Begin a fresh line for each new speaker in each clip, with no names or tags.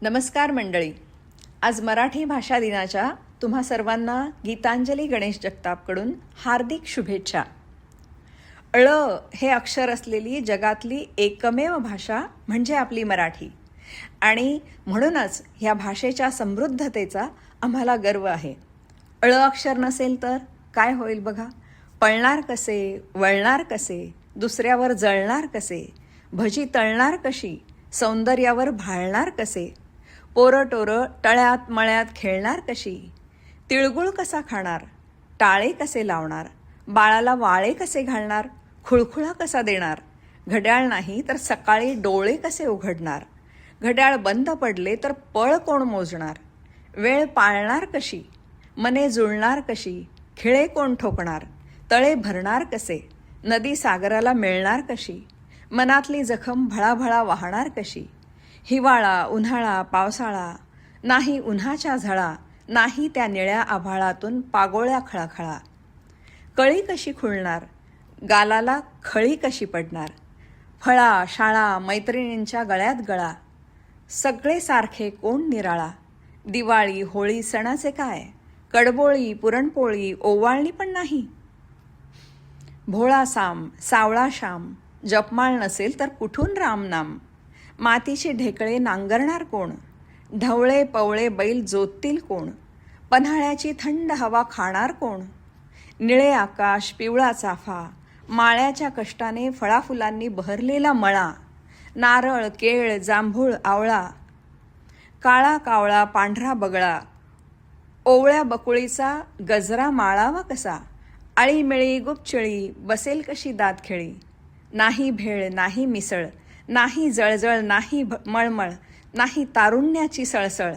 नमस्कार मंडळी. आज मराठी भाषा दिनाच्या तुम्हा सर्वांना गीतांजली गणेश जगतापकडून हार्दिक शुभेच्छा. ळ हे अक्षर असलेली जगातली एकमेव भाषा म्हणजे आपली मराठी आणि म्हणूनच ह्या भाषेच्या समृद्धतेचा आम्हाला गर्व आहे. ळ अक्षर नसेल तर काय होईल बघा. पळणार कसे, वळणार कसे, दुसऱ्यावर जळणार कसे, भजी तळणार कशी, सौंदर्यावर भाळणार कसे, पोरं टोरं टळ्यात मळ्यात खेळणार कशी, तिळगुळ कसा खाणार, टाळे कसे लावणार, बाळाला वाळे कसे घालणार, खुळखुळा कसा देणार, घड्याळ नाही तर सकाळी डोळे कसे उघडणार, घड्याळ बंद पडले तर पळ कोण मोजणार, वेळ पाळणार कशी, मने जुळणार कशी, खिळे कोण ठोकणार, तळे भरणार कसे, नदी सागराला मिळणार कशी, मनातली जखम भळाभळा वाहणार कशी, हिवाळा उन्हाळा पावसाळा नाही उन्हाच्या झळा, नाही त्या निळ्या आभाळातून पागोळ्या खळाखळा, कळी कशी खुलणार, गालाला खळी कशी पडणार, फळा शाळा मैत्रिणींच्या गळ्यात गळा, सगळे सारखे कोण निराळा, दिवाळी होळी सणाचे काय, कडबोळी पुरणपोळी ओवाळणी पण नाही, भोळा साम सावळा श्याम, जपमाळ नसेल तर कुठून रामनाम, मातीचे ढेकळे नांगरणार कोण, ढवळे पवळे बैल जोततील कोण, पन्हाळ्याची थंड हवा खाणार कोण, निळे आकाश पिवळा चाफा, माळ्याच्या कष्टाने फळाफुलांनी बहरलेला मळा, नारळ केळ जांभूळ आवळा, काळा कावळा पांढरा बगळा, ओवळ्या बकुळीचा गजरा माळावा कसा, आळीमिळी गुपचिळी बसेल कशी दात खेळी, नाही भेळ नाही मिसळ, नाही जळजळ नाही मळमळ, नाही तारुण्याची सळसळ,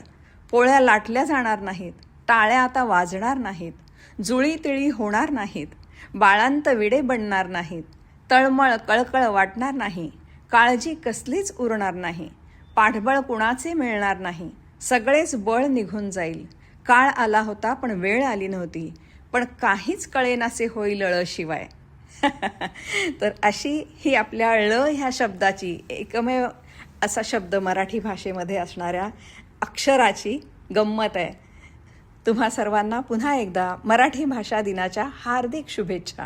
पोळ्या लाटल्या जाणार नाहीत, टाळ्या आता वाजणार नाहीत, जुळी तिळी होणार नाहीत, बाळांत विडे बनणार नाहीत, तळमळ कळकळ वाटणार नाही, काळजी कसलीच उरणार नाही, पाठबळ कुणाचे मिळणार नाही, सगळेच बळ निघून जाईल, काळ आला होता पण वेळ आली नव्हती, पण काहीच कळेनासे होईल ळ शिवाय. तर अशी ही आपल्या ळ ह्या शब्दाची एकमेव असा शब्द मराठी भाषेमध्ये असणाऱ्या अक्षराची गंमत आहे. तुम्हा सर्वांना पुन्हा एकदा मराठी भाषा दिनाच्या हार्दिक शुभेच्छा.